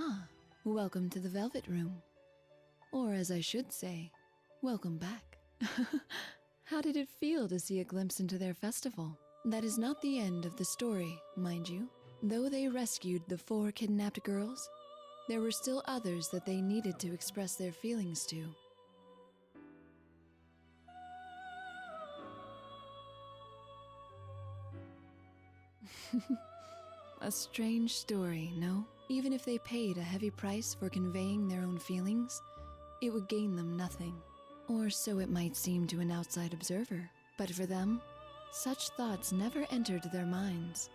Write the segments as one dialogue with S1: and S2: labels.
S1: Ah, welcome to the Velvet Room. Or as I should say, welcome back. How did it feel to see a glimpse into their festival? That is not the end of the story, mind you. Though they rescued the 4 kidnapped girls, there were still others that they needed to express their feelings to. A strange story, no? Even if they paid a heavy price for conveying their own feelings, it would gain them nothing. Or so it might seem to an outside observer. But for them, such thoughts never entered their minds.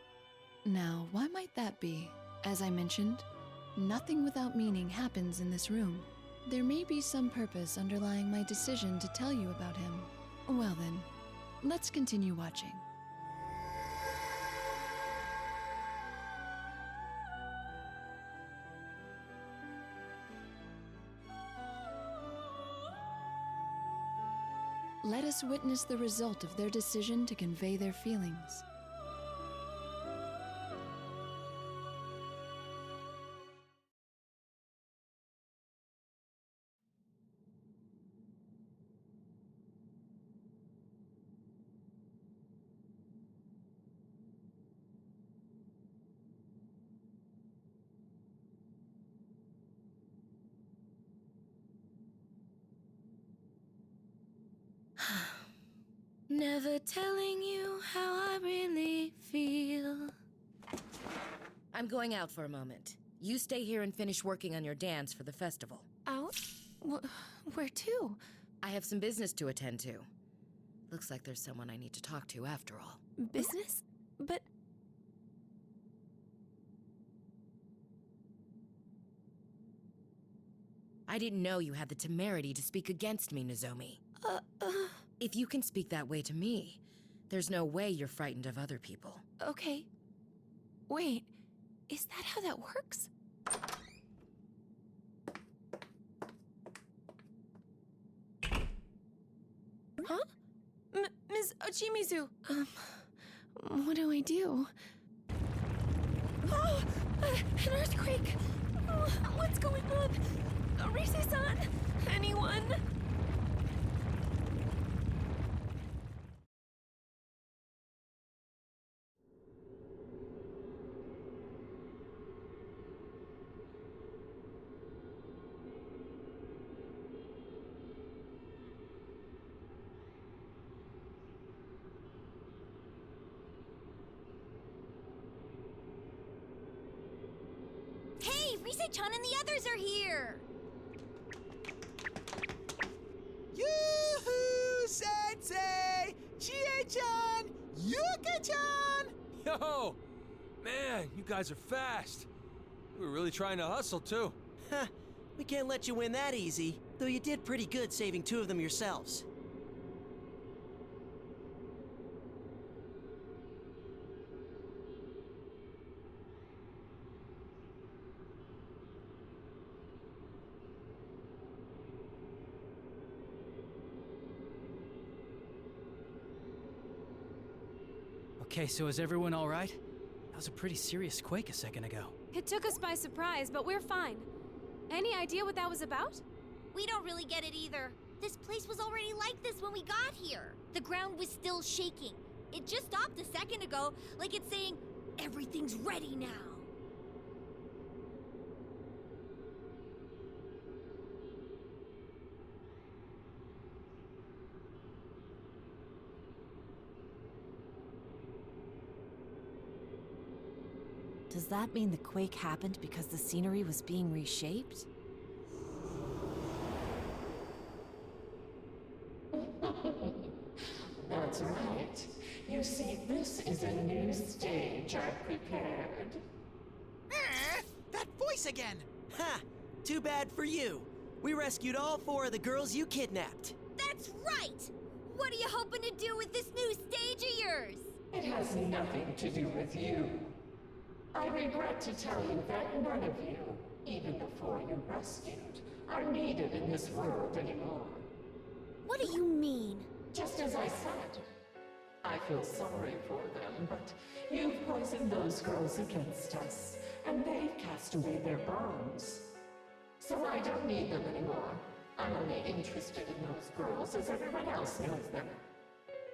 S1: Now, why might that be? As I mentioned, nothing without meaning happens in this room. There may be some purpose underlying my decision to tell you about him. Well then, let's continue watching. Let us witness the result of their decision to convey their feelings.
S2: Never telling you how I really feel. I'm going out for a moment. You stay here and finish working on your dance for the festival.
S3: Out? Where to?
S2: I have some business to attend to. Looks like there's someone I need to talk to after all.
S3: Business? But...
S2: I didn't know you had the temerity to speak against me, Nozomi. If you can speak that way to me, there's no way you're frightened of other people.
S3: Okay. Wait, is that how that works? Huh? Ms. Ochimizu! What do I do? Oh! An earthquake! Oh, what's going on? Rise-san! Anyone?
S4: Hey, Rise-chan and the others are here!
S5: Yoo-hoo, Sensei! Chie-chan! Yuka-chan!
S6: Yo! Man, you guys are fast. We were really trying to hustle, too.
S5: Huh, we can't let you win that easy, though you did pretty good saving 2 of them yourselves.
S7: Okay, so is everyone all right? That was a pretty serious quake a second ago.
S8: It took us by surprise, but we're fine. Any idea what that was about?
S4: We don't really get it either. This place was already like this when we got here. The ground was still shaking. It just stopped a second ago, like it's saying, everything's ready now.
S9: Does that mean the quake happened because the scenery was being reshaped?
S10: That's right. You see, this is a new stage I've prepared.
S5: That voice again! Ha! Too bad for you. We rescued all 4 of the girls you kidnapped.
S4: That's right! What are you hoping to do with this new stage of yours?
S10: It has nothing to do with you. I regret to tell you that none of you, even the 4 you rescued, are needed in this world anymore.
S4: What do you mean?
S10: Just as I said, I feel sorry for them, but you've poisoned those girls against us, and they've cast away their bonds. So I don't need them anymore. I'm only interested in those girls as everyone else knows them.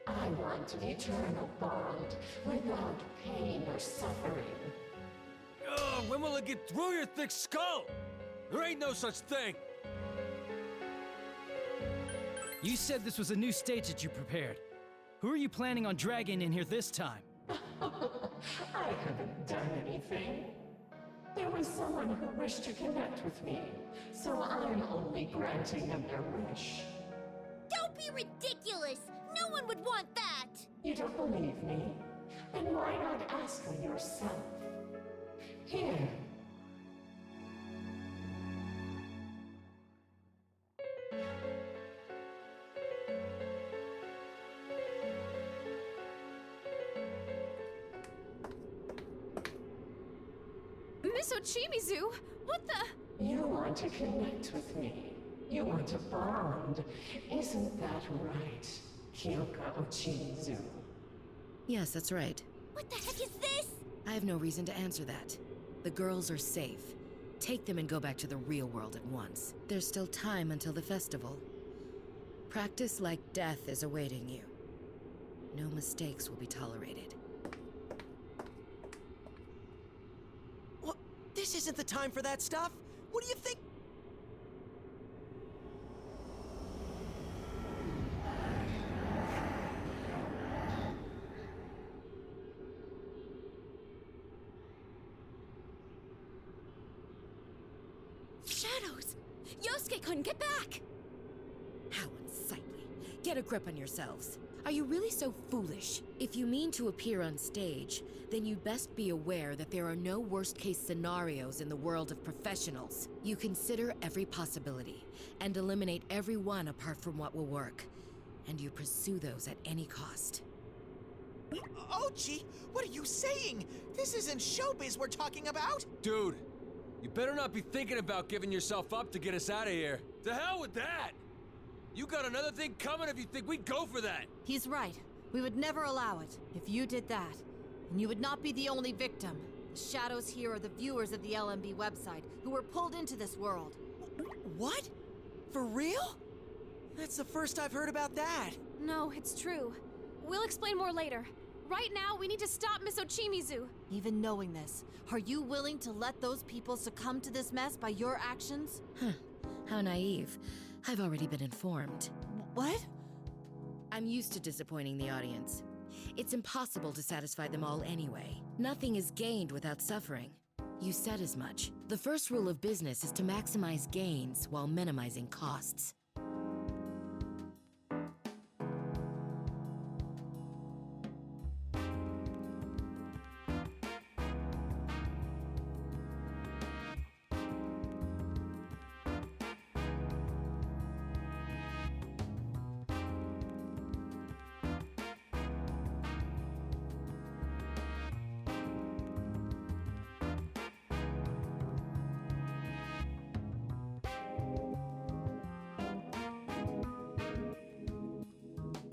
S10: I want an eternal bond without pain or suffering.
S6: Ugh, when will it get through your thick skull? There ain't no such thing.
S7: You said this was a new stage that you prepared. Who are you planning on dragging in here this time?
S10: I haven't done anything. There was someone who wished to connect with me, so I'm only granting them their wish.
S4: Don't be ridiculous! No one would want that!
S10: You don't believe me? Then why not ask for yourself? Here.
S8: Miss Ochimizu, what the?
S10: You want to connect with me. You want to bond. Isn't that right, Kyoka Ochimizu?
S2: Yes, that's right.
S4: What the heck is this?
S2: I have no reason to answer that. The girls are safe. Take them and go back to the real world at once. There's still time until the festival. Practice like death is awaiting you. No mistakes will be tolerated.
S5: What? This isn't the time for that stuff. What do you think?
S3: Shadows! Yosuke-kun, get back!
S2: How unsightly. Get a grip on yourselves. Are you really so foolish? If you mean to appear on stage, then you'd best be aware that there are no worst-case scenarios in the world of professionals. You consider every possibility, and eliminate every one apart from what will work. And you pursue those at any cost.
S5: Ochi, what are you saying? This isn't showbiz we're talking about!
S6: Dude, you better not be thinking about giving yourself up to get us out of here. To hell with that! You got another thing coming if you think we'd go for that!
S9: He's right. We would never allow it. If you did that, and you would not be the only victim. The shadows here are the viewers of the LMB website who were pulled into this world.
S5: What? For real? That's the first I've heard about that.
S8: No, it's true. We'll explain more later. Right now, we need to stop Miss Ochimizu.
S9: Even knowing this, are you willing to let those people succumb to this mess by your actions?
S2: Huh. How naive. I've already been informed.
S9: What?
S2: I'm used to disappointing the audience. It's impossible to satisfy them all anyway. Nothing is gained without suffering. You said as much. The first rule of business is to maximize gains while minimizing costs.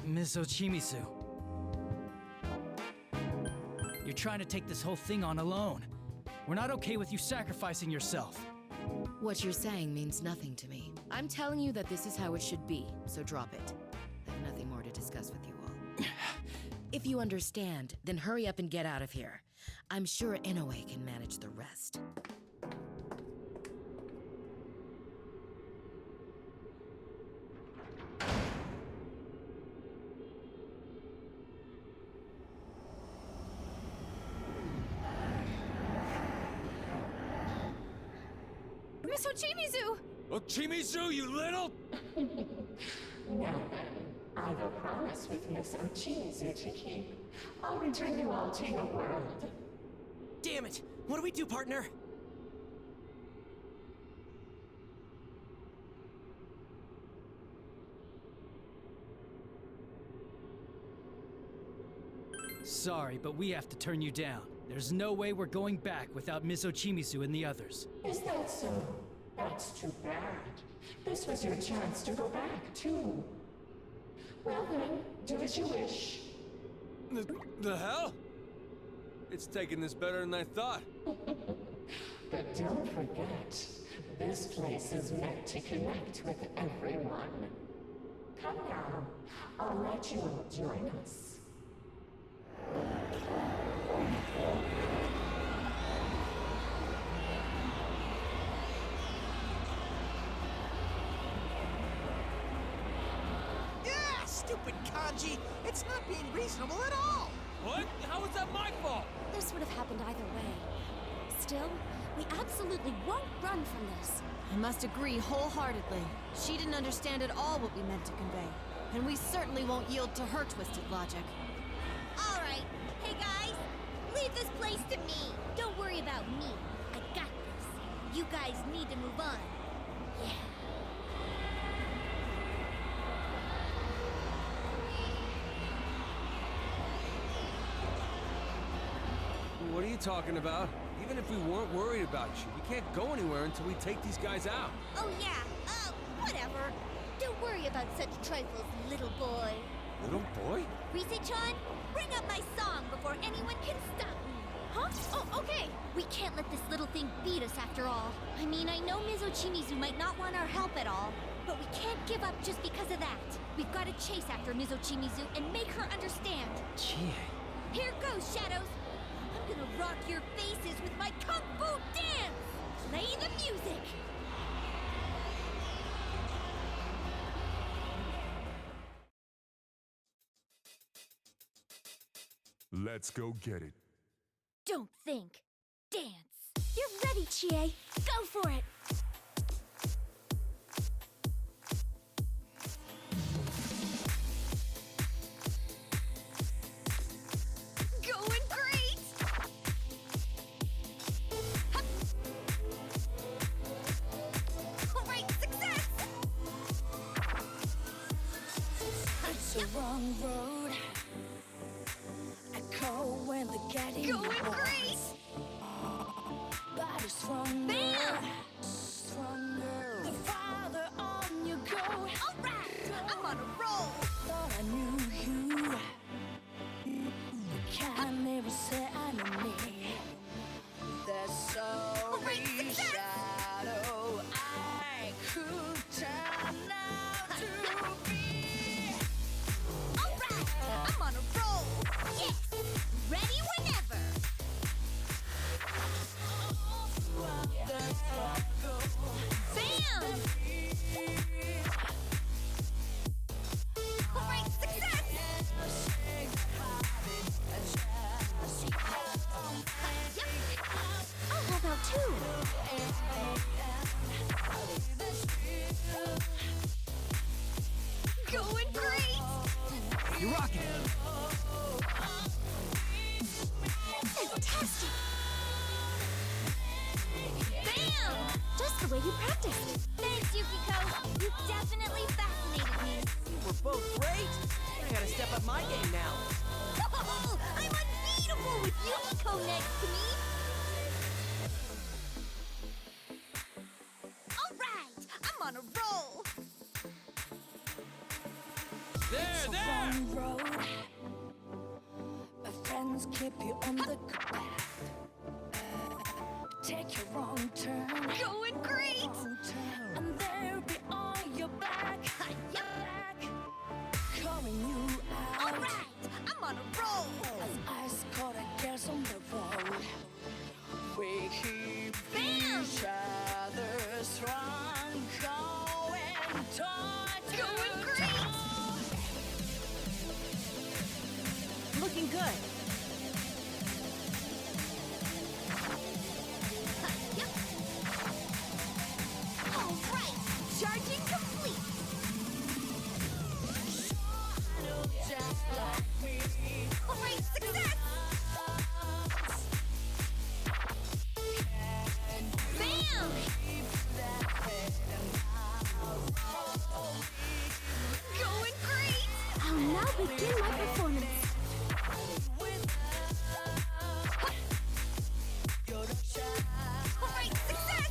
S7: Ms. Ochimizu. You're trying to take this whole thing on alone. We're not okay with you sacrificing yourself.
S2: What you're saying means nothing to me. I'm telling you that this is how it should be, so drop it. I have nothing more to discuss with you all. If you understand, then hurry up and get out of here. I'm sure Inoue can manage the rest.
S8: Miss Ochimizu!
S6: Ochimizu, you little...
S10: Now then, I've a promise with Miss Ochimizu to keep. I'll return you all to your world.
S5: Damn it! What do we do, partner?
S7: Sorry, but we have to turn you down. There's no way we're going back without Ms. Ochimizu and the others.
S10: Is that so? That's too bad. This was your chance to go back, too. Well then, do as you wish.
S6: The hell? It's taking this better than I thought.
S10: But don't forget, this place is meant to connect with everyone. Come now, I'll let you all join us.
S5: Yeah, stupid kanji! It's not being reasonable at all!
S6: What? How was that my fault?
S3: This would have happened either way. Still, we absolutely won't run from this.
S9: I must agree wholeheartedly. She didn't understand at all what we meant to convey. And we certainly won't yield to her twisted logic.
S4: All right. Hey, guys. Leave this place to me. Don't worry about me. I got this. You guys need to move on. Yeah.
S6: What are you talking about? Even if we weren't worried about you, we can't go anywhere until we take these guys out.
S4: Oh, yeah. Whatever. Don't worry about such trifles, little boy.
S6: Little boy?
S4: Rise-chan, bring up my song before anyone can stop me.
S3: Huh? Oh, okay.
S4: We can't let this little thing beat us after all. I mean, I know Mizochimizu might not want our help at all, but we can't give up just because of that. We've got to chase after Mizochimizu and make her understand.
S7: Chie.
S4: Here goes, Shadows. I'm gonna rock your faces with my kung fu dance! Play the music!
S11: Let's go get it.
S4: Don't think. Dance.
S3: You're ready, Chie. Go for it.
S4: Going great! Hup. All right, success!
S3: It's a wrong road. I go when the getting
S4: Going great!
S3: Body stronger.
S4: Bam!
S3: Stronger. The farther on you go.
S4: All right, I'm on a roll.
S3: Thought I knew you. You can never say enemy. There's so
S4: right, success!
S3: shadow I could turn out to be.
S4: All right, I'm on a roll. Yes, ready whenever. Bam! All right, success! Yep. I'll help out too. Going great!
S7: You're rocking.
S4: Fantastic! Bam!
S3: Just the way you practiced.
S4: Thanks, Yukiko. You definitely fascinated me.
S5: We're both great! I gotta step up my game now.
S4: Oh, I'm unbeatable with Yukiko next to me. All right, I'm on a roll.
S6: There!
S3: Wrong road. My friends keep you on the path. Take a wrong turn.
S4: Going great.
S3: Wrong turn. And they'll be on your back.
S4: Yup.
S3: Calling you out.
S4: All right, I'm on a roll.
S3: As ice cold girls on the road. We keep
S4: Bam!
S3: each other strong. Going towards
S4: Going great.
S9: Looking good.
S4: Yup. All right, charging complete. All right, success. Bam! Going great.
S3: I'll now begin my performance.
S4: All right, success.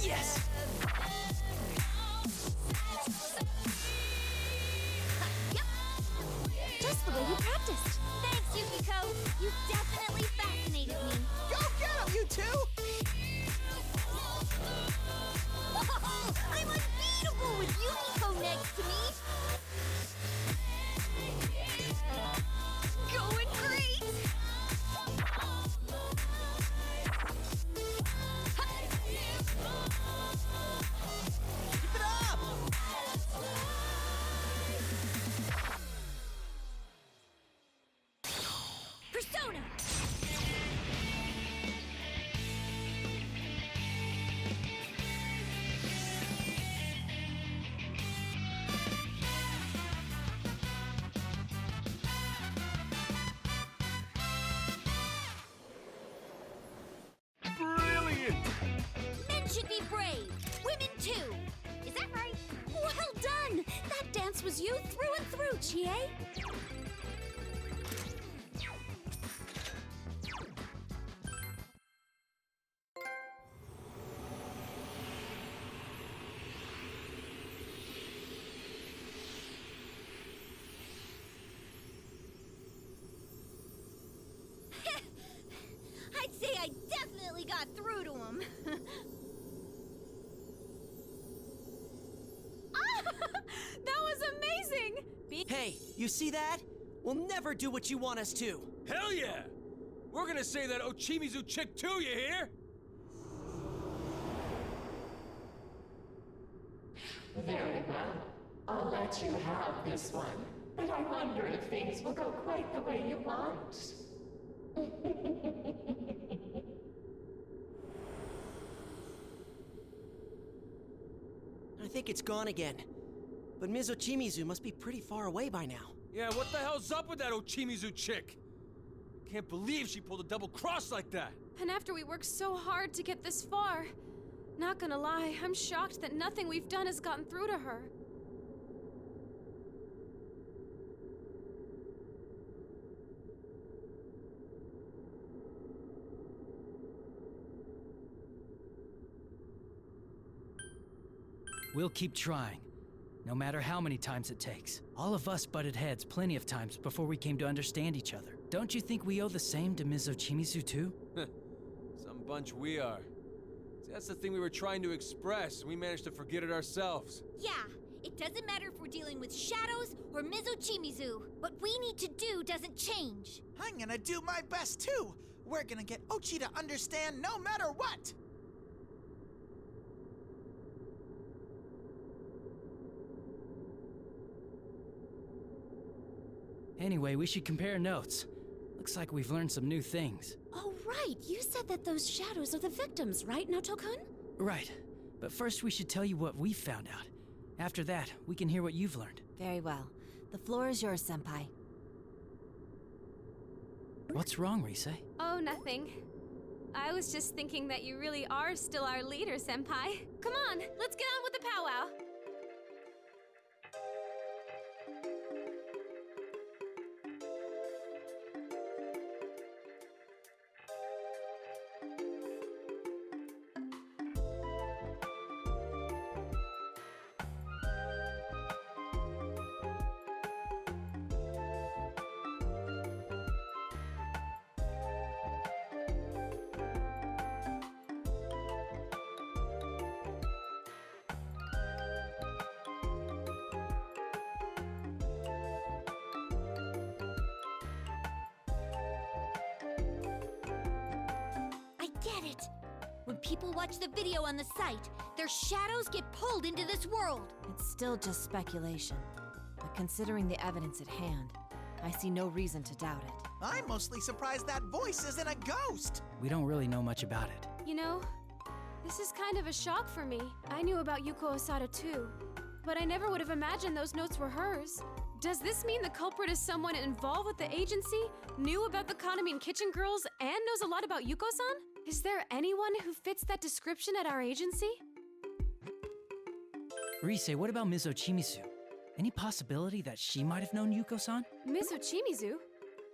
S5: Yes!
S4: Yup.
S3: Just the way you practiced.
S4: Thanks, Yukiko.
S3: knows you through and through, Chie.
S4: I'd say I definitely got through to him.
S8: That was amazing!
S5: Hey, you see that? We'll never do what you want us to.
S6: Hell yeah! We're gonna say that Ochimizu chick too, you hear?
S10: Very well. I'll let you have this one, but I wonder if things will go quite the way you want.
S5: I think it's gone again. But Ms. Ochimizu must be pretty far away by now.
S6: Yeah, what the hell's up with that Ochimizu chick? Can't believe she pulled a double cross like that.
S8: And after we worked so hard to get this far, not gonna lie, I'm shocked that nothing we've done has gotten through to her.
S7: We'll keep trying, no matter how many times it takes. All of us butted heads plenty of times before we came to understand each other. Don't you think we owe the same to Ms. Ochimizu too?
S6: Some bunch we are. See, that's the thing we were trying to express. We managed to forget it ourselves.
S4: Yeah, it doesn't matter if we're dealing with shadows or Ms. Ochimizu. What we need to do doesn't change.
S12: I'm gonna do my best too. We're gonna get Ochi to understand no matter what.
S7: Anyway, we should compare notes. Looks like we've learned some new things.
S3: Oh, right. You said that those shadows are the victims, right, Naoto-kun?
S7: Right. But first we should tell you what we found out. After that, we can hear what you've learned.
S9: Very well. The floor is yours, Senpai.
S7: What's wrong, Rise?
S8: Oh, nothing. I was just thinking that you really are still our leader, Senpai. Come on, let's get on with the powwow.
S4: Get it! When people watch the video on the site, their shadows get pulled into this world.
S9: It's still just speculation. But considering the evidence at hand, I see no reason to doubt it.
S12: I'm mostly surprised that voice isn't a ghost.
S7: We don't really know much about it.
S8: You know, this is kind of a shock for me. I knew about Yuko Osada too, but I never would have imagined those notes were hers. Does this mean the culprit is someone involved with the agency, knew about the Kanami and Kitchen Girls, and knows a lot about Yuko-san? Is there anyone who fits that description at our agency?
S7: Rise, what about Ms. Ochimizu? Any possibility that she might have known Yuko-san?
S8: Miss Ochimizu?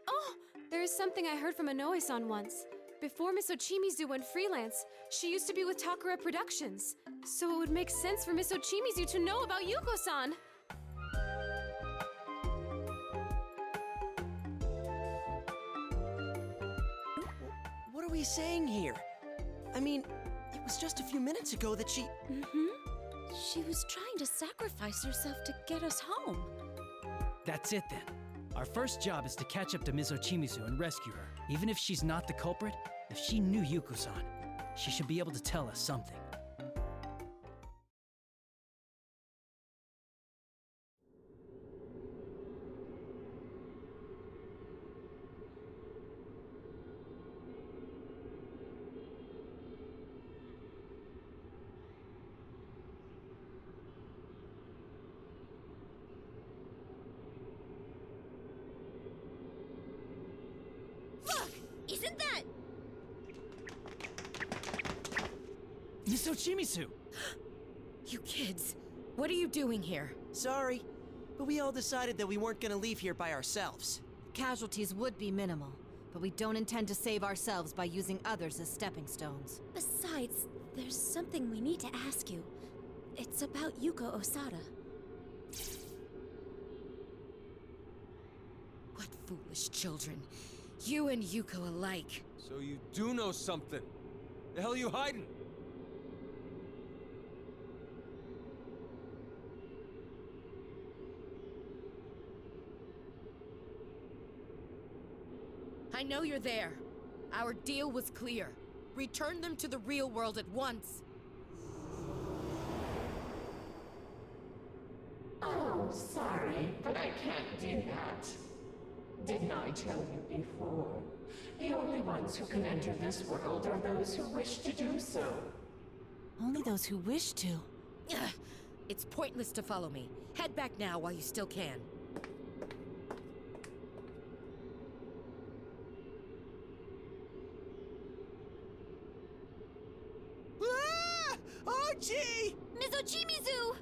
S8: Oh, there is something I heard from Inoue-san once. Before Miss Ochimizu went freelance, she used to be with Takara Productions. So it would make sense for Miss Ochimizu to know about Yuko-san.
S5: What are we saying here? I mean, it was just a few minutes ago that she...
S3: She was trying to sacrifice herself to get us home.
S7: That's it then. Our first job is to catch up to Ms. Ochimizu and rescue her. Even if she's not the culprit, if she knew Yuko-san, she should be able to tell us something.
S4: Look! Isn't that...
S7: Ms. Ochimizu!
S2: You kids, what are you doing here?
S5: Sorry. But we all decided that we weren't gonna leave here by ourselves.
S9: Casualties would be minimal, but we don't intend to save ourselves by using others as stepping stones.
S3: Besides, there's something we need to ask you. It's about Yuko Osada.
S2: What foolish children. You and Yuko alike.
S6: So you do know something. The hell are you hiding?
S2: I know you're there. Our deal was clear. Return them to the real world at once.
S10: Oh, sorry, but I can't do that. Didn't I tell you before? The only ones who can enter this world are those who wish to do so.
S9: Only those who wish to.
S2: Ugh. It's pointless to follow me. Head back now while you still can.
S12: Ah! Oh, gee!
S4: Mizochimizu!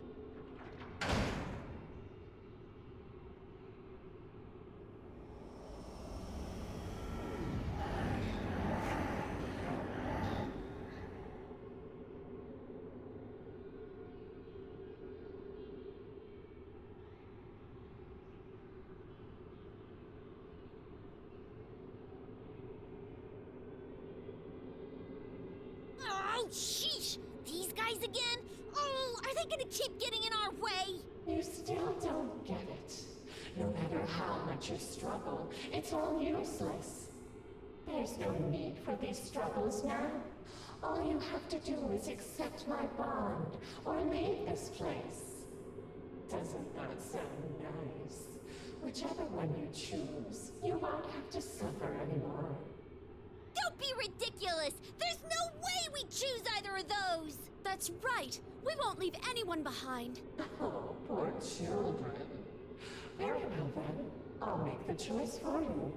S4: Oh, sheesh! These guys again? Oh, are they gonna keep getting in our way?
S10: You still don't get it. No matter how much you struggle, it's all useless. There's no need for these struggles now. All you have to do is accept my bond, or leave this place. Doesn't that sound nice? Whichever one you choose, you won't have to suffer anymore.
S4: Don't be ridiculous! There's no way we choose either of those!
S3: That's right. We won't leave anyone behind.
S10: Oh, poor children. Very well then, I'll make the choice for you.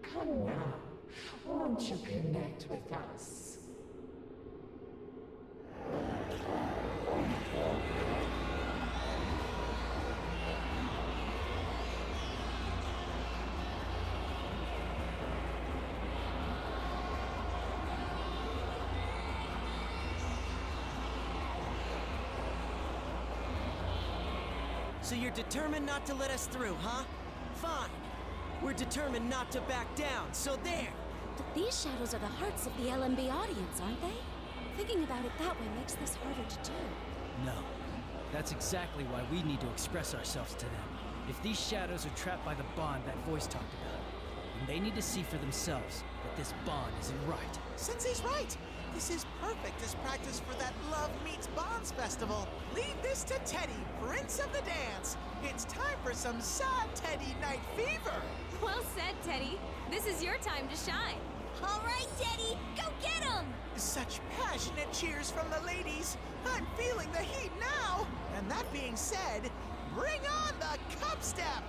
S10: Come now, won't you connect with us?
S5: So you're determined not to let us through, huh? Fine. We're determined not to back down, so there!
S3: But these shadows are the hearts of the LMB audience, aren't they? Thinking about it that way makes this harder to do.
S7: No. That's exactly why we need to express ourselves to them. If these shadows are trapped by the bond that voice talked about, then they need to see for themselves that this bond isn't right.
S12: Sensei's right. This is perfect as practice for that Love Meets Bonds festival. Leave this to Teddy, Prince of the Dance. It's time for some sad Teddy night fever.
S8: Well said, Teddy. This is your time to shine.
S4: All right, Teddy, go get him!
S12: Such passionate cheers from the ladies. I'm feeling the heat now. And that being said, bring on the cup step.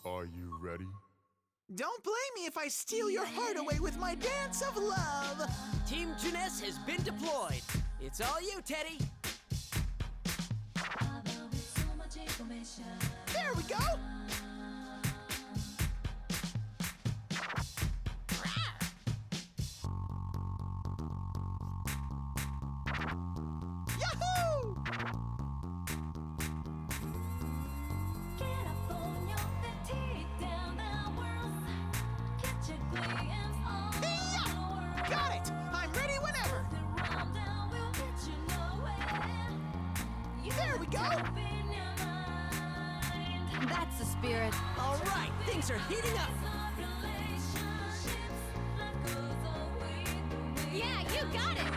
S11: Are you ready?
S12: Don't blame me if I steal your heart away with my dance of love.
S5: Team Jeunesse has been deployed. It's all you, Teddy.
S12: There we go. Yahoo! Got it! I'm ready whenever! There we go!
S9: That's the spirit.
S5: All right, things are heating up.
S8: Yeah, you got it!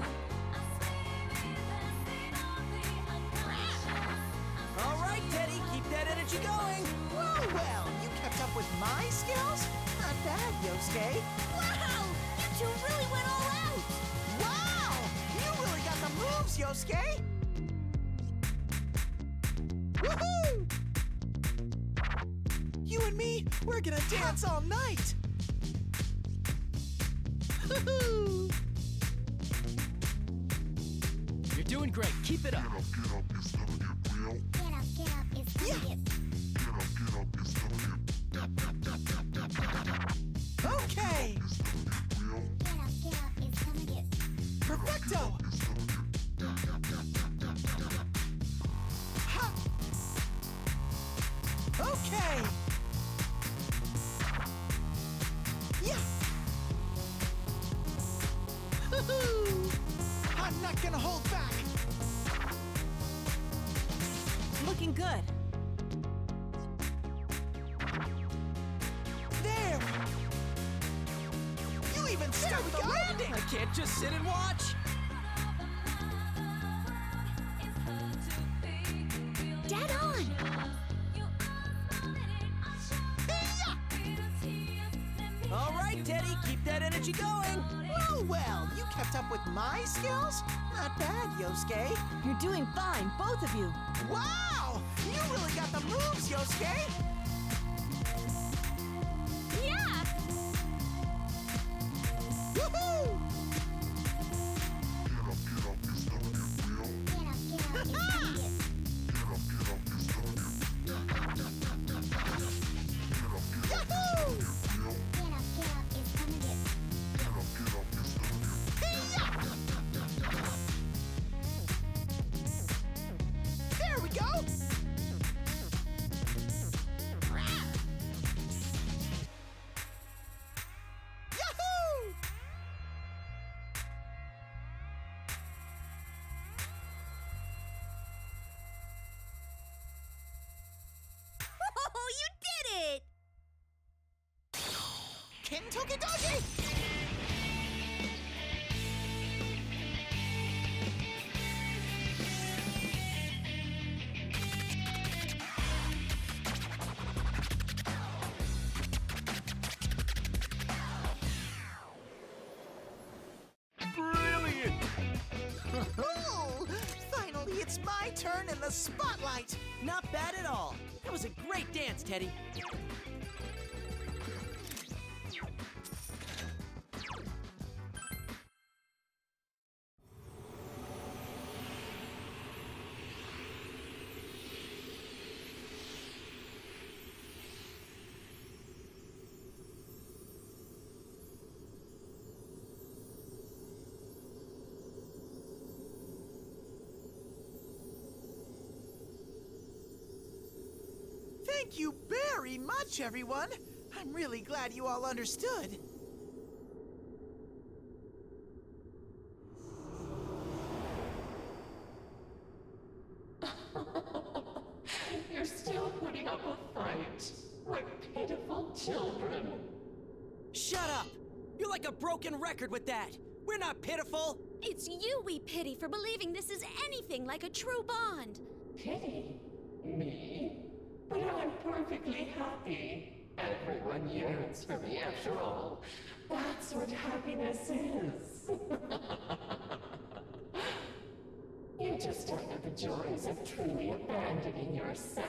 S5: All right, Teddy, keep that energy going.
S12: Well, you kept up with my skills? Not bad, Yosuke.
S4: Wow! You two really went all out!
S12: Wow! You really got the moves, Yosuke! Woohoo! You and me, we're gonna dance all night! Woohoo!
S7: doing great. Keep it up.
S12: Okay! Perfecto! Ha! Okay! Yeah! Hoo-hoo! I'm not gonna hold back!
S9: Looking good.
S12: There! You even start the landing!
S5: I can't just sit and watch.
S3: Dead on!
S5: All right, Teddy, keep that energy going.
S12: Well, you kept up with my skills? Not bad, Yosuke.
S9: You're doing fine, both of you.
S12: Wow! You really got the moves, Yosuke!
S3: Yeah!
S12: Woohoo! Yahoo! There we go! Yahoo!
S4: Oh, you did it!
S12: Kentucky Doggy!
S6: Brilliant!
S12: Finally, it's my turn in the spotlight!
S5: Not bad at all. That was a great dance, Teddy.
S12: Thank you very much, everyone. I'm really glad you all understood.
S10: You're still putting up a fight. Like pitiful children.
S5: Shut up! You're like a broken record with that. We're not pitiful.
S3: It's you we pity for believing this is anything like a true bond.
S10: Pity? Me? But I'm perfectly happy. Everyone yearns for me after all. That's what happiness is. You just don't know the joys of truly abandoning yourself.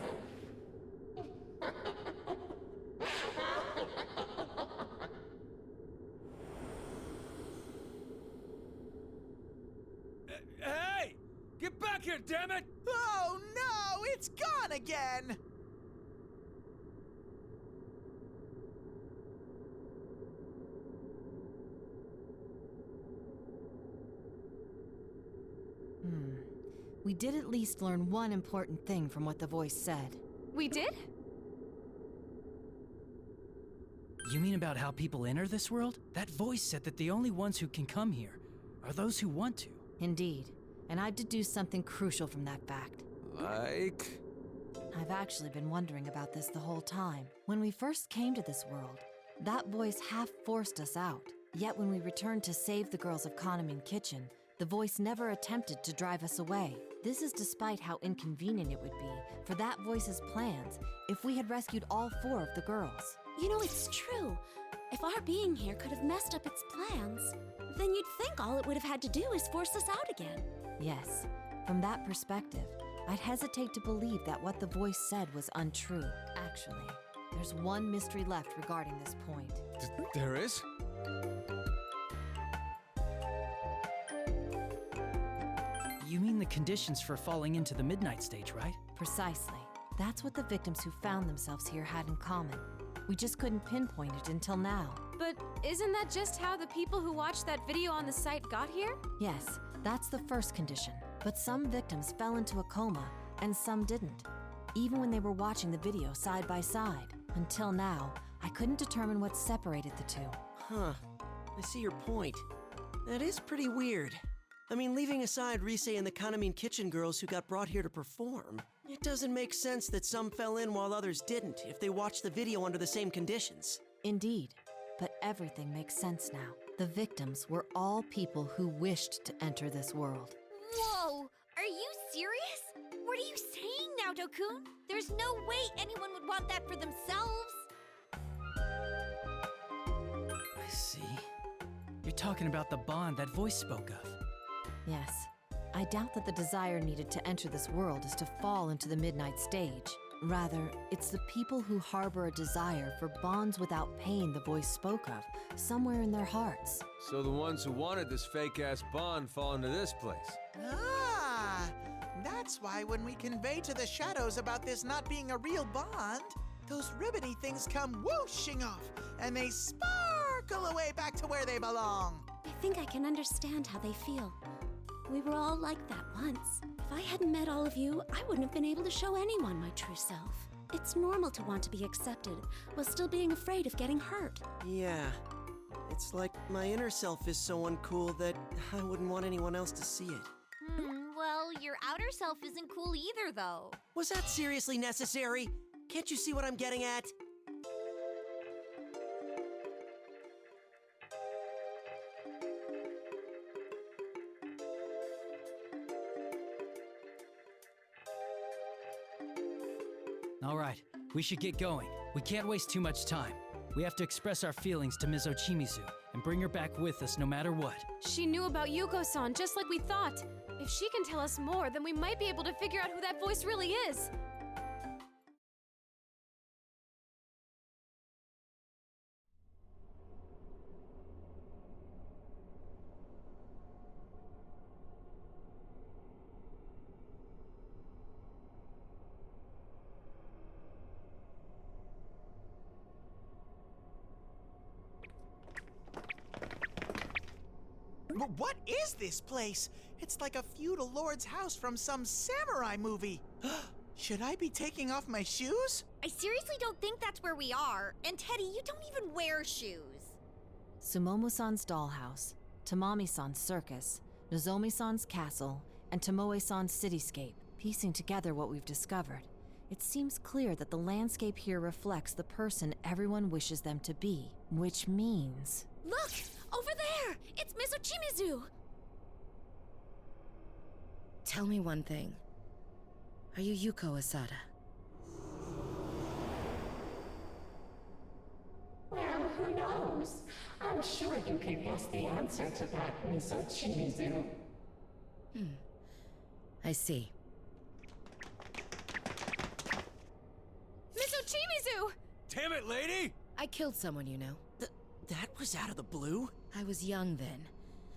S6: Hey! Get back here, damn it!
S12: Oh no, it's gone again!
S9: We did at least learn one important thing from what the voice said.
S8: We did?
S7: You mean about how people enter this world? That voice said that the only ones who can come here are those who want to.
S9: Indeed. And I've deduced something crucial from that fact.
S6: Like?
S9: I've actually been wondering about this the whole time. When we first came to this world, that voice half forced us out. Yet when we returned to save the girls of Kahneman Kitchen, the voice never attempted to drive us away. This is despite how inconvenient it would be for that voice's plans if we had rescued all 4 of the girls.
S3: You know, it's true. If our being here could have messed up its plans, then you'd think all it would have had to do is force us out again.
S9: Yes, from that perspective, I'd hesitate to believe that what the voice said was untrue. Actually, there's one mystery left regarding this point.
S6: There is?
S7: You mean the conditions for falling into the midnight stage, right?
S9: Precisely. That's what the victims who found themselves here had in common. We just couldn't pinpoint it until now.
S8: But isn't that just how the people who watched that video on the site got here?
S9: Yes, that's the first condition. But some victims fell into a coma, and some didn't. Even when they were watching the video side by side. Until now, I couldn't determine what separated the two.
S5: Huh. I see your point. That is pretty weird. I mean, leaving aside Rise and the Kaname Kitchen girls who got brought here to perform, it doesn't make sense that some fell in while others didn't if they watched the video under the same conditions.
S9: Indeed, but everything makes sense now. The victims were all people who wished to enter this world.
S4: Whoa! Are you serious? What are you saying now, Dokun? There's no way anyone would want that for themselves.
S7: I see. You're talking about the bond that voice spoke of.
S9: Yes. I doubt that the desire needed to enter this world is to fall into the midnight stage. Rather, it's the people who harbor a desire for bonds without pain the voice spoke of, somewhere in their hearts.
S6: So the ones who wanted this fake-ass bond fall into this place.
S12: Ah, that's why when we convey to the shadows about this not being a real bond, those ribbony things come whooshing off, and they sparkle away back to where they belong.
S3: I think I can understand how they feel. We were all like that once. If I hadn't met all of you, I wouldn't have been able to show anyone my true self. It's normal to want to be accepted while still being afraid of getting hurt.
S5: Yeah. It's like my inner self is so uncool that I wouldn't want anyone else to see it.
S4: Well, your outer self isn't cool either, though.
S5: Was that seriously necessary? Can't you see what I'm getting at?
S7: All right, we should get going. We can't waste too much time. We have to express our feelings to Ms. Ochimizu and bring her back with us no matter what.
S8: She knew about Yuko-san just like we thought. If she can tell us more, then we might be able to figure out who that voice really is.
S12: What is this place? It's like a feudal lord's house from some samurai movie. Should I be taking off my shoes?
S4: I seriously don't think that's where we are. And Teddy, you don't even wear shoes.
S9: Sumomo-san's dollhouse, Tamami-san's circus, Nozomi-san's castle, and Tomoe-san's cityscape. Piecing together what we've discovered, it seems clear that the landscape here reflects the person everyone wishes them to be, which means...
S3: Look! Over there! It's Ms. Ochimizu!
S2: Tell me one thing. Are you Yuko Asada?
S10: Well, who knows? I'm sure you can guess the answer to that, Miss Ochimizu.
S2: I see.
S8: Miss Ochimizu!
S6: Damn it, lady!
S2: I killed someone, you know.
S5: That was out of the blue?
S2: I was young then.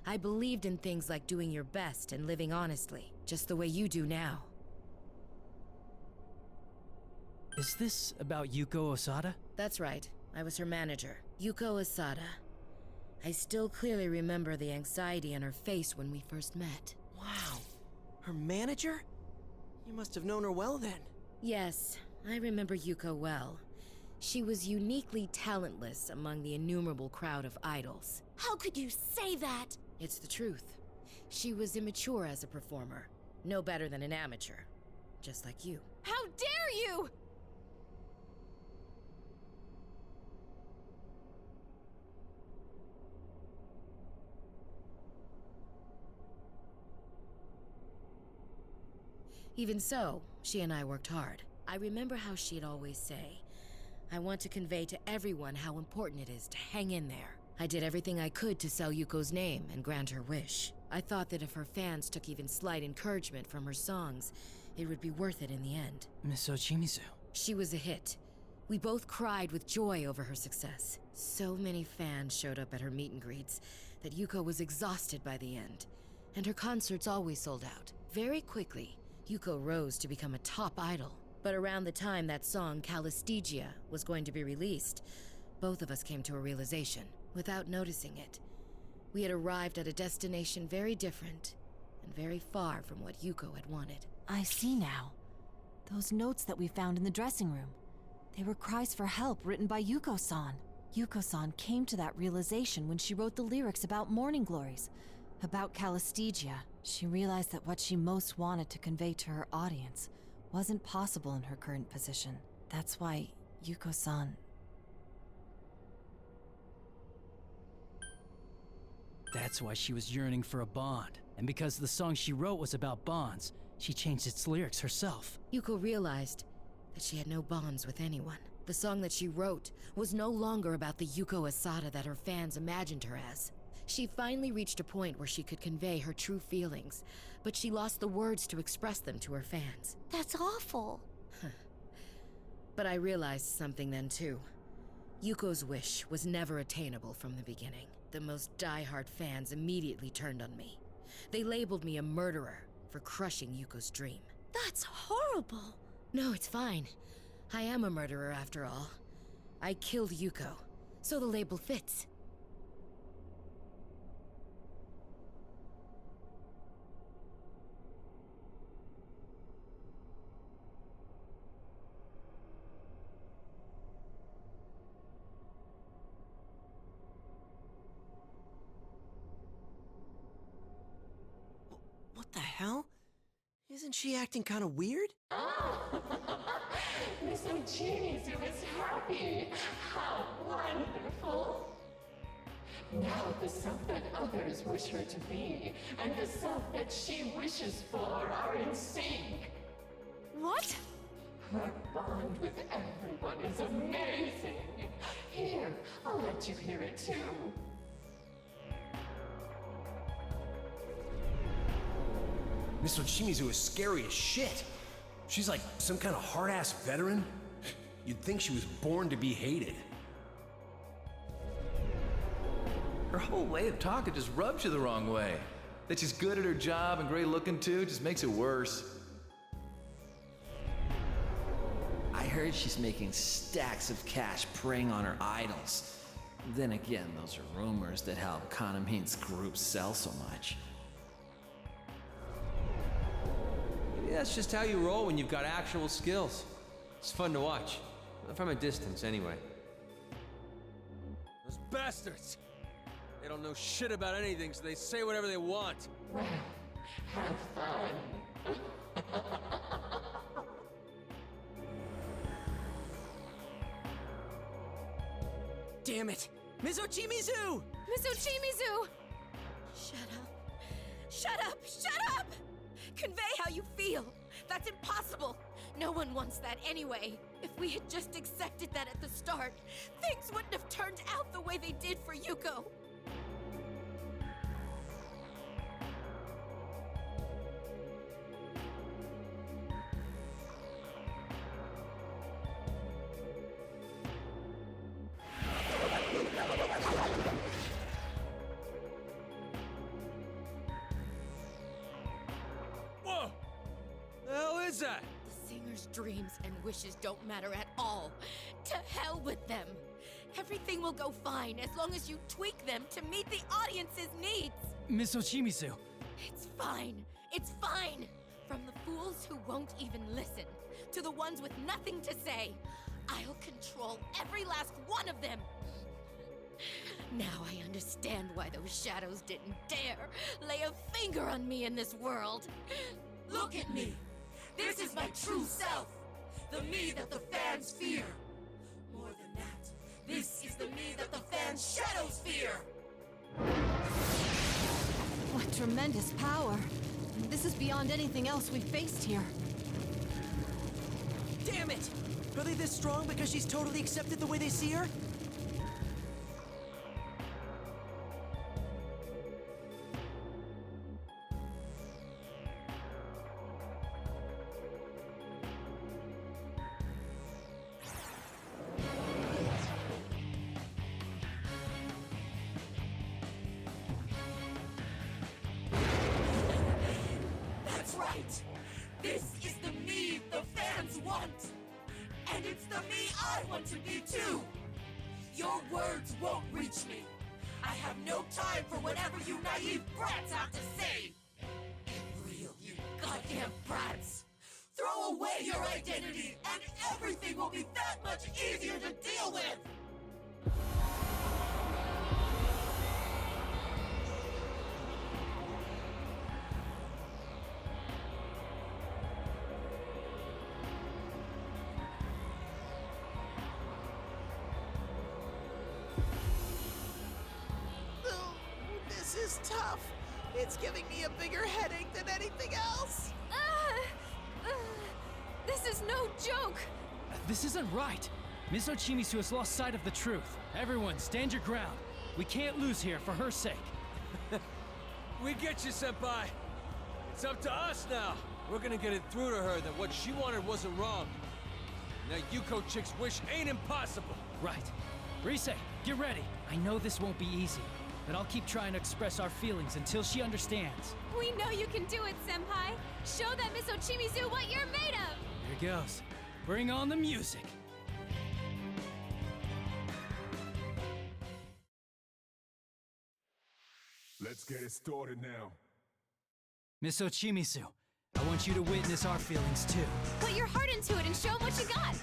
S2: I believed in things like doing your best and living honestly, just the way you do now.
S7: Is this about Yuko Osada?
S2: That's right. I was her manager, Yuko Asada. I still clearly remember the anxiety on her face when we first met.
S5: Wow. Her manager? You must have known her well then.
S2: Yes, I remember Yuko well. She was uniquely talentless among the innumerable crowd of idols.
S3: How could you say that?
S2: It's the truth. She was immature as a performer, no better than an amateur, just like you.
S8: How dare you!
S2: Even so, she and I worked hard. I remember how she'd always say, I want to convey to everyone how important it is to hang in there. I did everything I could to sell Yuko's name and grant her wish. I thought that if her fans took even slight encouragement from her songs, it would be worth it in the end.
S7: Miss Ochimizu.
S2: She was a hit. We both cried with joy over her success. So many fans showed up at her meet and greets that Yuko was exhausted by the end. and her concerts always sold out. Very quickly, Yuko rose to become a top idol. But around the time that song, Calistegia, was going to be released, both of us came to a realization, without noticing it. We had arrived at a destination very different, and very far from what Yuko had wanted.
S9: I see now. Those notes that we found in the dressing room. They were cries for help written by Yuko-san. Yuko-san came to that realization when she wrote the lyrics about Morning Glories, about Calistegia. She realized that what she most wanted to convey to her audience wasn't possible in her current position. That's why Yuko-san...
S7: That's why she was yearning for a bond. And because the song she wrote was about bonds, she changed its lyrics herself.
S2: Yuko realized that she had no bonds with anyone. The song that she wrote was no longer about the Yuko Asada that her fans imagined her as. She finally reached a point where she could convey her true feelings, but she lost the words to express them to her fans.
S3: That's awful.
S2: But I realized something then too. Yuko's wish was never attainable from the beginning. The most die-hard fans immediately turned on me. They labeled me a murderer for crushing Yuko's dream.
S3: That's horrible.
S2: No, it's fine. I am a murderer after all. I killed Yuko, so the label fits.
S5: What the hell? Isn't she acting kind of weird?
S10: Miss Ochimizu is happy. How wonderful. Now the self that others wish her to be, and the self that she wishes for are in sync.
S8: What?
S10: Her bond with everyone is amazing. Here, I'll let you hear it too.
S6: Miss Ochimizu is scary as shit. She's like some kind of hard-ass veteran. You'd think she was born to be hated.
S13: Her whole way of talking just rubs you the wrong way. That she's good at her job and great looking too just makes it worse.
S14: I heard she's making stacks of cash preying on her idols. Then again, those are rumors that help Kanamin's group sell so much.
S6: Maybe that's just how you roll when you've got actual skills. It's fun to watch. From a distance, anyway. Those bastards! They don't know shit about anything, so they say whatever they want.
S10: Well, have fun.
S5: Damn it! Miss Ochimizu!
S8: Miss Ochimizu!
S2: Shut up. Shut up! Shut up! Convey how you feel. That's impossible. No one wants that anyway. If we had just accepted that at the start, things wouldn't have turned out the way they did for Yuko.
S6: Whoa! The hell is that?
S2: The singer's dreams and wishes don't matter at all. To hell with them. Everything will go fine as long as you tweak them to meet the audience's needs.
S7: Miss Ochimizu.
S2: It's fine. It's fine. From the fools who won't even listen, to the ones with nothing to say, I'll control every last one of them. Now I understand why those shadows didn't dare lay a finger on me in this world. Look at me. This is my true self. The me that the fans fear. More than that, this is the me that the fans' shadows fear.
S9: What tremendous power! This is beyond anything else we've faced here.
S5: Damn it! Are they this strong because she's totally accepted the way they see her?
S15: This is the me the fans want! And it's the me I want to be too! Your words won't reach me! I have no time for whatever you naive brats have to say! Get real, you goddamn brats! Throw away your identity, and everything will be that much easier to deal with!
S12: This is tough. It's giving me a bigger headache than anything else.
S8: This is no joke!
S7: This isn't right. Miss Ochimisu has lost sight of the truth. Everyone, stand your ground. We can't lose here for her sake.
S6: We get you, Senpai. It's up to us now. We're gonna get it through to her that what she wanted wasn't wrong. That Yuko chick's wish ain't impossible.
S7: Right. Rise, get ready. I know this won't be easy, but I'll keep trying to express our feelings until she understands.
S8: We know you can do it, Senpai! Show that Miss Ochimizu what you're made of!
S7: Here goes. Bring on the music.
S11: Let's get it started now.
S7: Miss Ochimizu, I want you to witness our feelings too.
S8: Put your heart into it and show 'em what you got!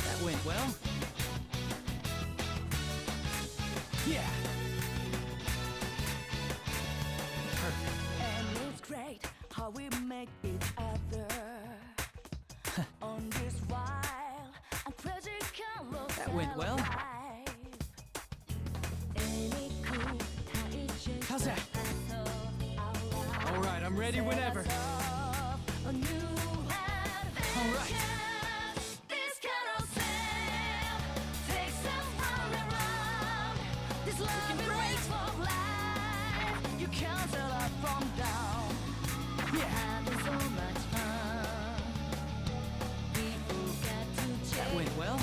S7: That went well. Yeah.
S15: And it's great how we make each other on this wild and crazy colors.
S7: That went well. How's that? All right, I'm ready whenever. All right. That went well.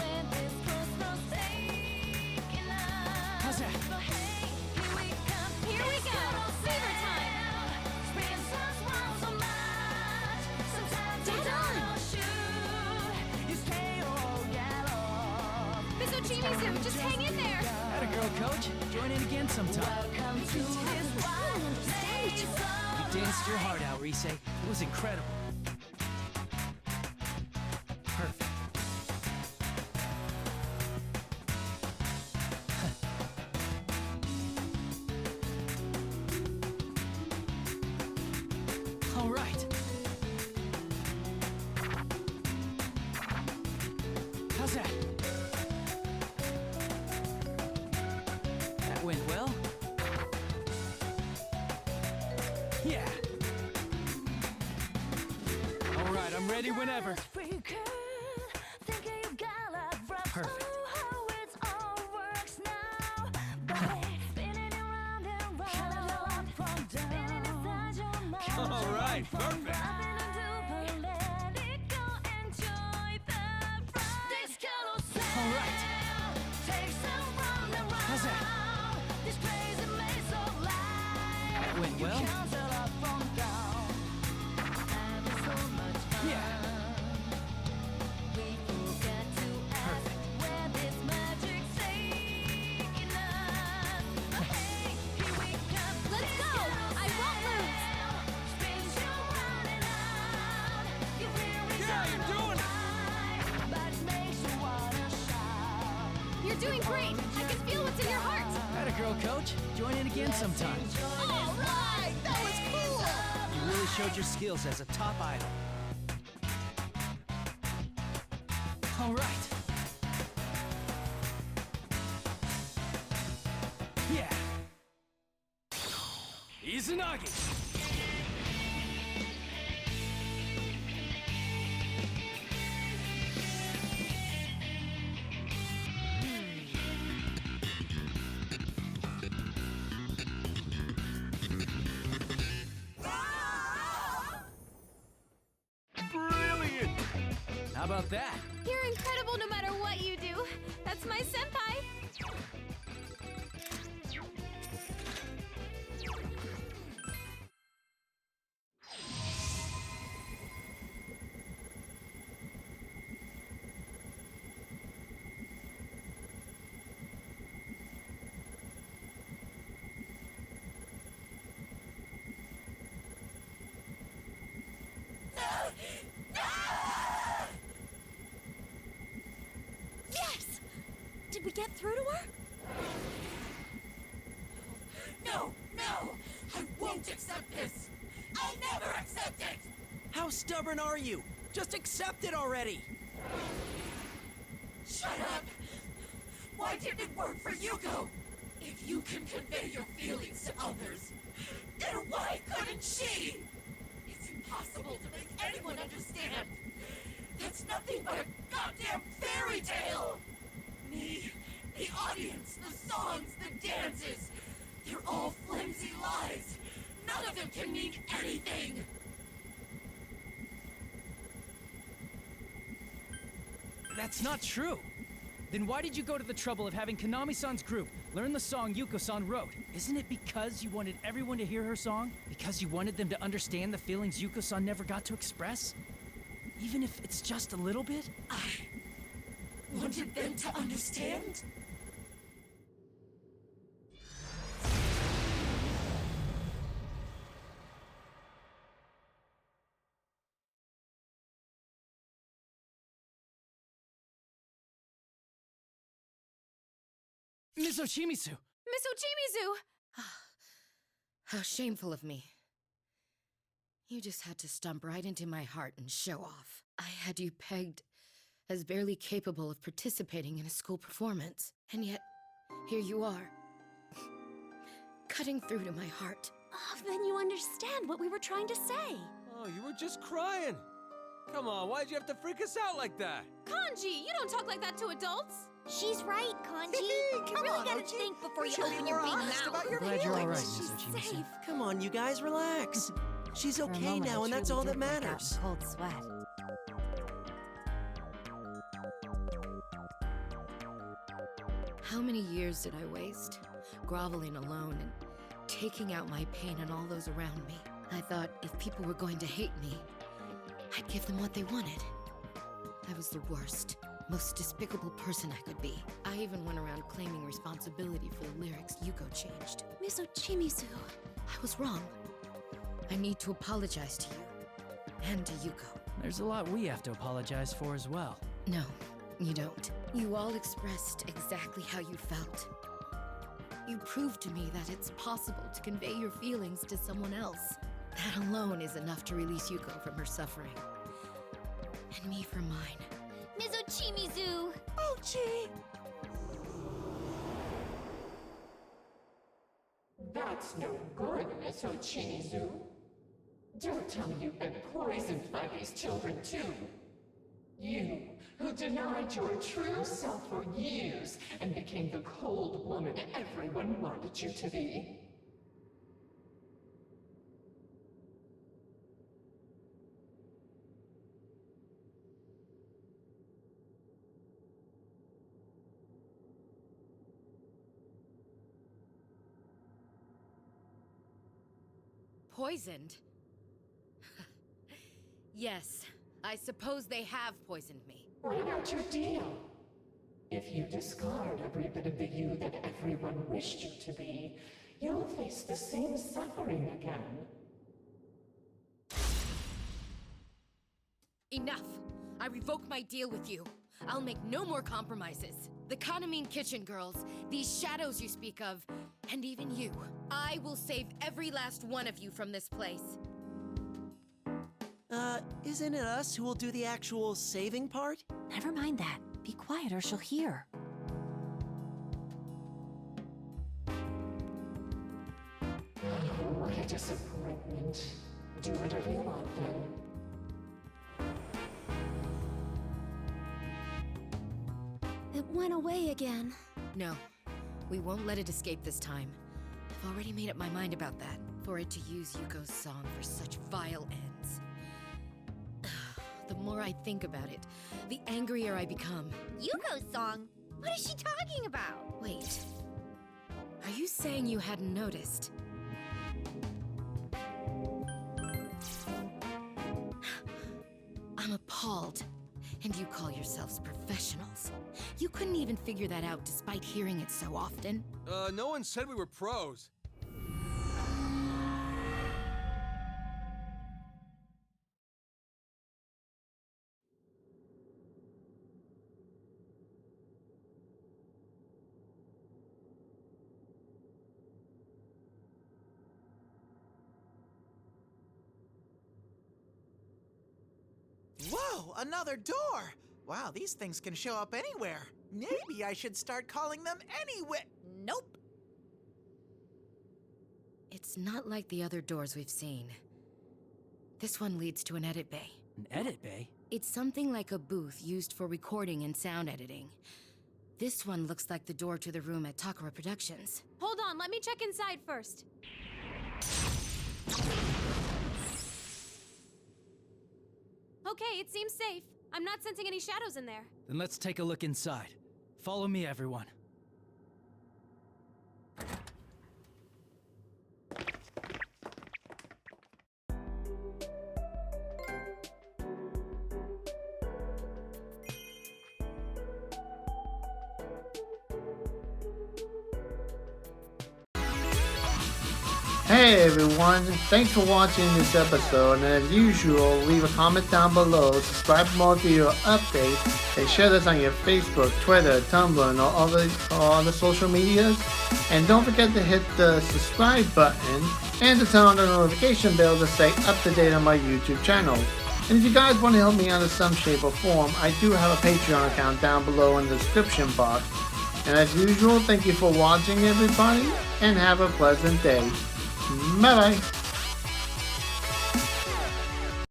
S7: How's that?
S8: Here we go! Fever time! Dead on! Miss Ochimizu, just hang in there!
S7: Atta girl, coach. Join in again sometime. You danced your heart out, Rise. It was incredible. Perfect. All right. How's that? That went well. Yeah. All right, I'm ready whenever. Perfect.
S6: All right, perfect.
S7: All right. How's that? That went well. Yeah. Perfect.
S8: Let's go! I won't lose!
S6: Yeah, you're doing it!
S8: You're doing great! I can feel what's in your heart!
S7: Atta girl, coach. Join in again sometime.
S12: All right, that was cool.
S7: You really showed your skills as a top idol. All right. Yeah. Izanagi.
S6: Brilliant!
S7: How about that?
S8: You're incredible no matter what you do. That's my senpai.
S3: Yes! Did we get through to her?
S15: No, no! I won't accept this! I'll never accept it!
S5: How stubborn are you? Just accept it already!
S15: Shut up! Why didn't it work for Yuko? If you can convey your feelings to others, then why couldn't she? It's impossible to make anyone understand. That's nothing but a goddamn fairy tale! Me, the audience, the songs, the dances, they're all flimsy lies. None of them can mean anything!
S7: That's not true. Then why did you go to the trouble of having Konami-san's group learn the song Yuko-san wrote? Isn't it because you wanted everyone to hear her song? Because you wanted them to understand the feelings Yuko-san never got to express? Even if it's just a little bit?
S15: I wanted them to understand?
S7: Miss Ochimizu!
S8: Miss Ochimizu!
S2: How shameful of me. You just had to stomp right into my heart and show off. I had you pegged as barely capable of participating in a school performance. And yet, here you are. Cutting through to my heart.
S3: Oh, then you understand what we were trying to say.
S6: Oh, you were just crying. Come on, why'd you have to freak us out like that?
S8: Kanji, you don't talk like that to adults!
S4: She's right, Kanji.
S12: Come
S4: You really
S12: on,
S4: gotta
S12: Ochi.
S4: think before
S12: We
S4: you
S12: should be
S4: open your
S12: more
S4: big
S12: honest
S4: mouth.
S12: about your
S7: Glad you're all right,
S12: feelings.
S7: Miss Ochimizu.
S5: Come on, you guys, relax. She's
S9: For a
S5: okay
S9: moment,
S5: now,
S9: I
S5: and that's
S9: truly
S5: all that
S9: did break out in
S5: matters.
S9: cold sweat.
S2: How many years did I waste? Groveling alone and taking out my pain on all those around me. I thought if people were going to hate me, I'd give them what they wanted. I was the worst, most despicable person I could be. I even went around claiming responsibility for the lyrics Yuko changed.
S3: Miss Ochimizu.
S2: I was wrong. I need to apologize to you. And to Yuko.
S7: There's a lot we have to apologize for as well.
S2: No, you don't. You all expressed exactly how you felt. You proved to me that it's possible to convey your feelings to someone else. That alone is enough to release Yuko from her suffering. And me from mine.
S4: Miss Ochimizu!
S12: Ochi!
S10: That's no good, Miss Ochimizu. Don't tell me you've been poisoned by these children, too. You, who denied your true self for years and became the cold woman everyone wanted you to be.
S2: Poisoned? Yes, I suppose they have poisoned me.
S10: What about your deal? If you discard every bit of the you that everyone wished you to be, you'll face the same suffering again.
S2: Enough! I revoke my deal with you. I'll make no more compromises. The Kanamine Kitchen girls, these shadows you speak of, and even you. I will save every last one of you from this place.
S5: Isn't it us who will do the actual saving part?
S9: Never mind that. Be quiet or she'll hear.
S10: Oh, what a disappointment. Do whatever you want then.
S3: It went away again.
S2: No, we won't let it escape this time. I've already made up my mind about that. For it to use Yuko's song for such vile ends. The more I think about it, the angrier I become.
S4: Yuko's song? What is she talking about?
S2: Wait. Are you saying you hadn't noticed? I'm appalled. And you call yourselves professionals. You couldn't even figure that out despite hearing it so often.
S6: No one said we were pros.
S12: Oh, another door! Wow, these things can show up anywhere. Maybe I should start calling them anywhere.
S2: Nope. It's not like the other doors we've seen. This one leads to an edit bay.
S7: An edit bay?
S2: It's something like a booth used for recording and sound editing. This one looks like the door to the room at Takara Productions.
S8: Hold on, let me check inside first. Okay, it seems safe. I'm not sensing any shadows in there.
S7: Then let's take a look inside. Follow me, everyone.
S16: Hey everyone, thanks for watching this episode, and as usual, leave a comment down below, subscribe for more video updates, and share this on your Facebook, Twitter, Tumblr, and all other social medias. And don't forget to hit the subscribe button and to turn on the notification bell to stay up to date on my YouTube channel. And if you guys want to help me out in some shape or form, I do have a Patreon account down below in the description box. And as usual, thank you for watching everybody, and have a pleasant day. Bye bye.